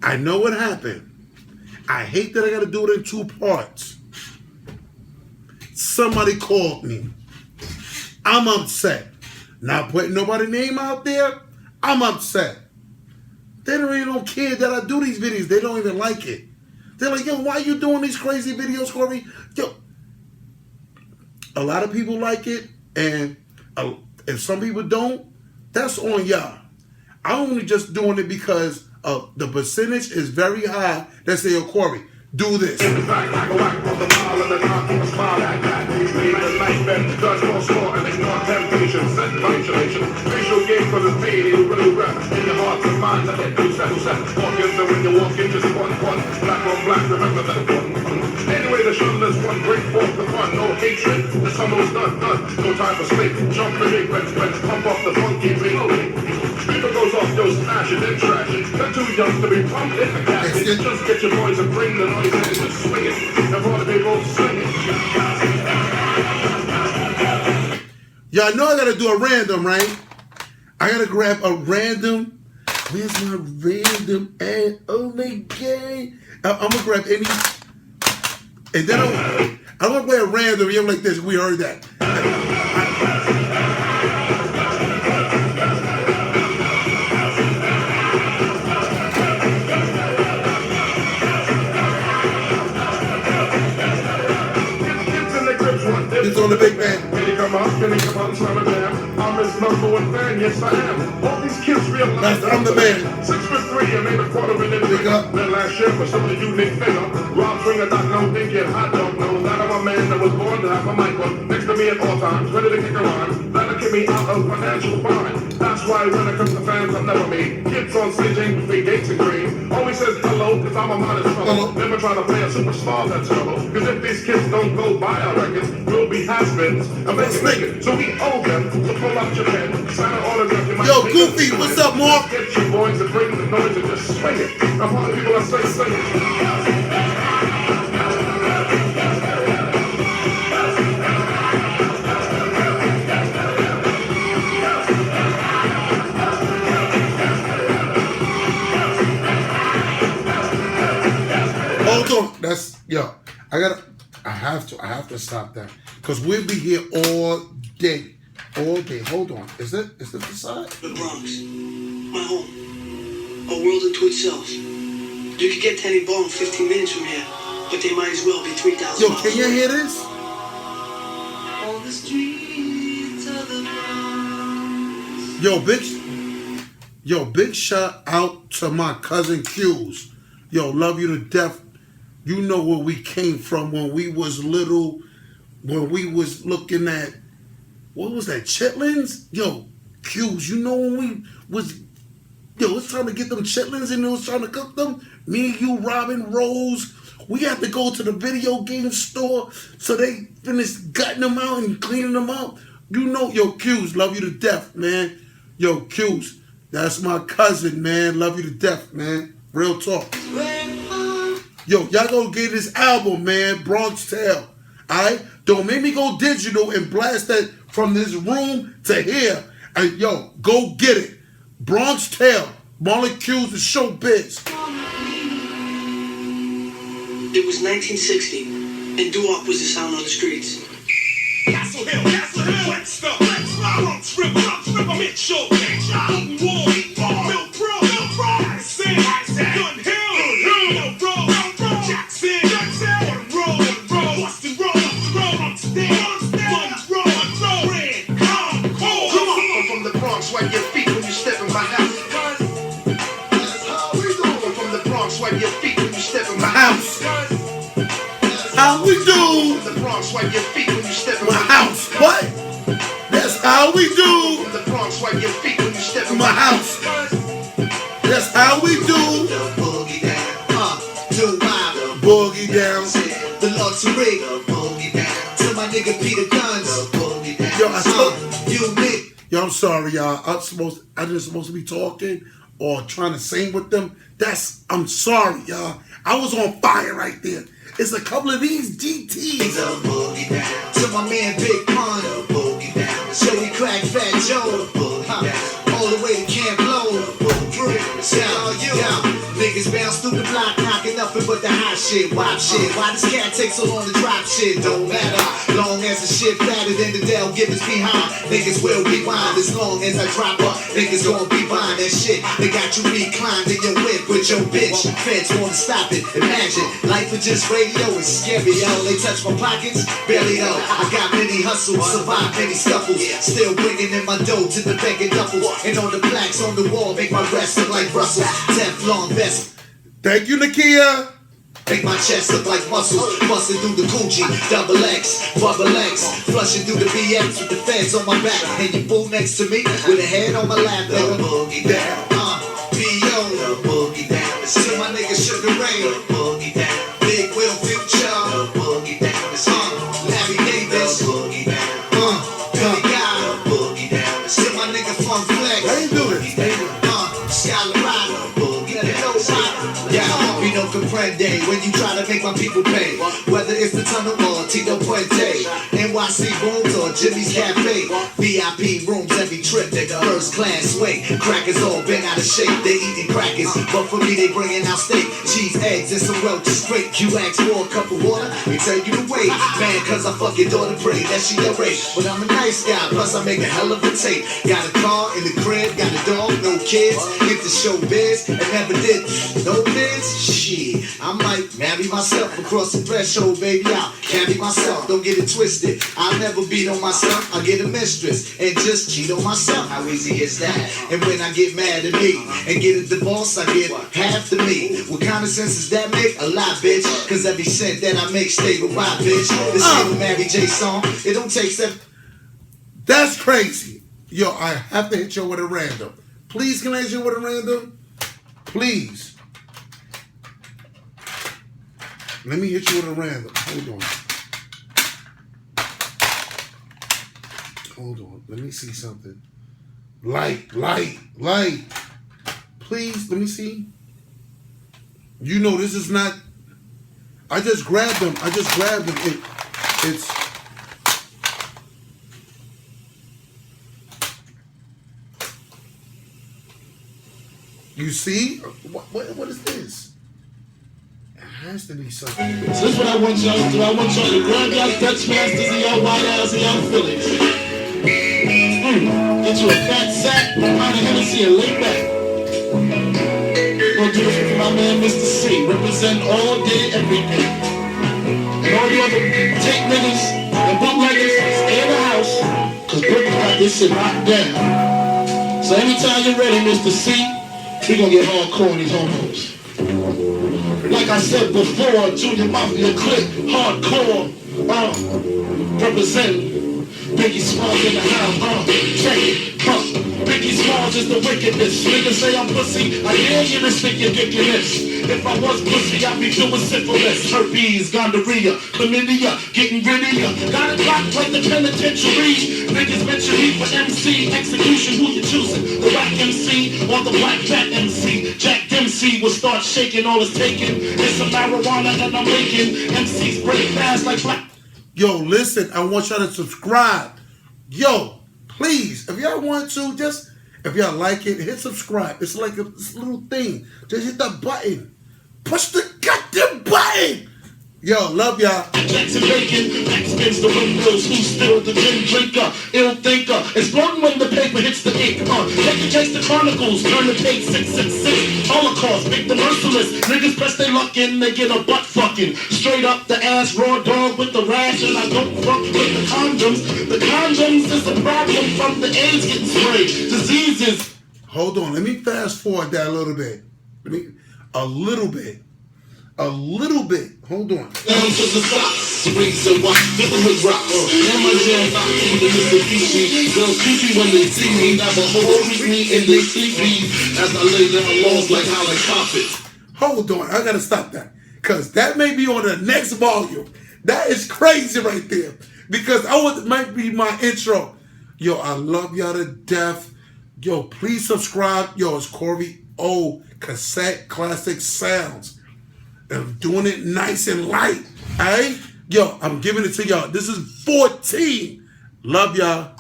I know what happened. I hate that I got to do it in 2 parts. Somebody called me. I'm upset. Not putting nobody's name out there. I'm upset. They don't care that I do these videos. They don't even like it. They're like, yo, why are you doing these crazy videos, Corey? Yo, a lot of people like it, and if some people don't, that's on y'all. I'm only just doing it because the percentage is very high. They say, yo, Corey, do this. Anyway, the show is one great forth the fun, no hatred. The summer was done. No time for sleep. Jump the big let's pump up the funky beat. Speaker goes off, yo, smash it, then trash it. They're too young to be pumped in the casket. Just get your boys and bring the noise and just swing it. And all the people sing it. Y'all know I gotta do a random, right? I gotta grab a random. Where's my random? And oh my god. I'm gonna grab any. And then I'm gonna play a random. You're like this. We heard that. It's on the big man. Can you come out? Slam it down. I'm his #1 fan. Yes, I am. All these kids realize I'm the man. 6'3" and maybe $250,000. Big up. Then last year was such a unique figure. Rob Stringer, Doc, no thinking, I don't know. That I'm a man that was born to have a mic next to me at all times, ready to kick a rhyme. That'll keep me out of financial fine. That's why when it comes to fans, I'm never me. Kids on stage ain't free gates and green. Always says hello, cause I'm a modest fellow. Never try to play a superstar that's hello. Cause if these kids don't go buy our records, we'll be has-beens. And make it. So we owe them to pull out your pen. Sign an autograph. Yo, Goofy, what's up, Mark? Get you boys and bring the noise and just swing it. Now, all the people that say, sing it. Hold on, that's I have to stop that because we'll be here all day. Hold on, is it the side? The Bronx, my home, a world unto itself. You could get to any bar in 15 minutes from here, but they might as well be 3,000 Yo, miles can you away. hear this? On the streets of the Bronx. Yo, big shout out to my cousin Q's. Yo, love you to death. You know where we came from when we was little, when we was looking at, what was that, chitlins? Yo, Q's, you know when we was, trying to get them chitlins and it was trying to cook them? Me, you, Robin, Rose, we had to go to the video game store so they finished gutting them out and cleaning them out. You know, yo, Q's, love you to death, man. Yo, Q's, that's my cousin, man. Love you to death, man. Real talk. Yo, y'all go get this album, man. Bronx Tale. Alright? Don't make me go digital and blast that from this room to here. And yo, go get it. Bronx Tale. Molecules of Showbiz. It was 1960, and doo-wop was the sound on the streets. Castle Hill, Webster, Bronx River, I'm in show, Eaton Ward, Mill Pro, Madison, Gun Hill, Jackson, Boston Road, Amsterdam, Monroe, Red, come on from the Bronx, wipe your feet when you step in my house. That's how we do. From the Bronx, wipe your feet when you step in my house. How we do? From the Bronx, wipe your feet when you step in My house. What? That's how we do. From the Bronx, wipe your feet when you step in My house. That's how we do. Boogie down, do wild, Boogie down. the luxury, boogie down, to my nigga Peter Guns, boogie down. Yo, I told You me. Yo, I'm sorry, y'all. I just supposed to be talking or trying to sing with them. I'm sorry, y'all. I was on fire right there. It's a couple of these GTs. Boogie down. To my man Big Pun, boogie down. So we crack Fat Joe, all the way to Camp Low. Nigga Niggas bounce through the block, knocking nothing but the hot shit, wop shit. Why this cat take so long to drop shit? Don't matter. Long as the shit fatter than the Dell give us behind. Niggas will rewind as long as I drop up. Niggas gon' be buying that shit. They got you reclined in your whip with your bitch. Feds wanna stop it. Imagine life is just radio. It's scary, yo. They touch my pockets, barely though. I got many hustles, survive many scuffles. Still bringing in my dough to the bank and duffel. And on the plaques on the wall, make my rest look like Russell. Teflon vest. Thank you, Nakia. Make my chest look like muscles, busting through the Gucci, double X, bubble X, flushing through the BX with the feds on my back, and you fool next to me with a head on my lap. The boogie down, B.O. The boogie down. See my nigga Sugar Ray. The boogie down. Big Will Future. The boogie down. Larry Davis. The boogie down. Billy Guy. The boogie down. See my nigga Funk Flex. How you do this? Skylar Rock. The boogie down. Yeah, we no comprende when you try to make my people pay. Whether it's the tunnel or Tito Puente, NYC Rooms or Jimmy's Cafe, VIP rooms every trip, first class sway. Crackers all been out of shape, they eating crackers, but for me they bringing out steak, cheese, eggs, and some Welch's straight. You ask for a cup of water, they tell you to wait. Man, cause I fuck your daughter pray that she a rape. But I'm a nice guy, plus I make a hell of a tape. Got a car in the crib, got a dog, no kids, hit the show biz, and never did no biz. Shit, I might marry myself across the threshold, baby. I'll carry myself, don't get it twisted. I'll never beat on myself, I get a mistress and just cheat on myself. How easy is that? And when I get mad at me and get a divorce, I get half the me. What kind of sense does that make? A lot, bitch. Cause every cent that I make stay with my bitch. This little Mary J song, it don't take seven. That's crazy. Yo, I have to hit you with a random. Please, can I hit you with a random? Please. Let me hit you with a random. Hold on. Let me see something. Light. Please, let me see. You know this is not. I just grabbed them. It's. You see? What is this? It has to be something. So this is what I want y'all to do. I want y'all to grab y'all Dutch masters and y'all white ass and y'all Phillies. Get you a fat sack, behind a Hennessy and lay back. Gonna do this for my man Mr. C. Represent all day, every day. And all the other tape niggas and bootleggers, stay in the house. Cause Brooklyn got this shit locked down. So anytime you're ready, Mr. C, we gonna get hardcore in these homos. Like I said before, Junior Mafia click, hardcore, represent Biggie Smalls in the house, check it, Biggie Smalls is the wickedness. Niggas say I'm pussy, I dare you to stick your dick in this. If I was pussy, I'd be doing syphilis, herpes, gonorrhea, chlamydia, getting rid of ya. Got it locked like the penitentiary. Niggas mention me for MC, execution, who you choosing? The whack MC or the black fat MC? Jack MC will start shaking, all is taken. It's some marijuana and I'm making MCs break fast like black. Yo, listen, I want y'all to subscribe. Yo, please, if y'all want to, just, if y'all like it, hit subscribe. It's like this little thing. Just hit the button. Push the goddamn button. Yo, love y'all. Jackson Bacon, Max spins the windows, who's still the gin drinker, ill thinker, exploding when the paper hits the ink, take the chase the chronicles, turn the page 666, Holocaust, make the merciless, niggas press their luck in, they get a butt fucking, straight up the ass, raw dog with the rash, and I don't fuck with the condoms is the problem from the AIDS getting sprayed, diseases. Hold on, let me fast forward that a little bit. A little bit. Hold on. Down to the socks, rings and watch, fiddle with rocks. Now my jam knock to the Mitsubishi. Girls creepy when they see me, never hold me in they sleepy. As I lay down laws like Holland Coffin. Hold on, I gotta stop that. Cause that may be on the next volume. That is crazy right there. Because might be my intro. Yo, I love y'all to death. Yo, please subscribe. Yo, it's CoreyO Cassette Classic Sounds. I'm doing it nice and light. Alright? Yo, I'm giving it to y'all. This is 14. Love y'all.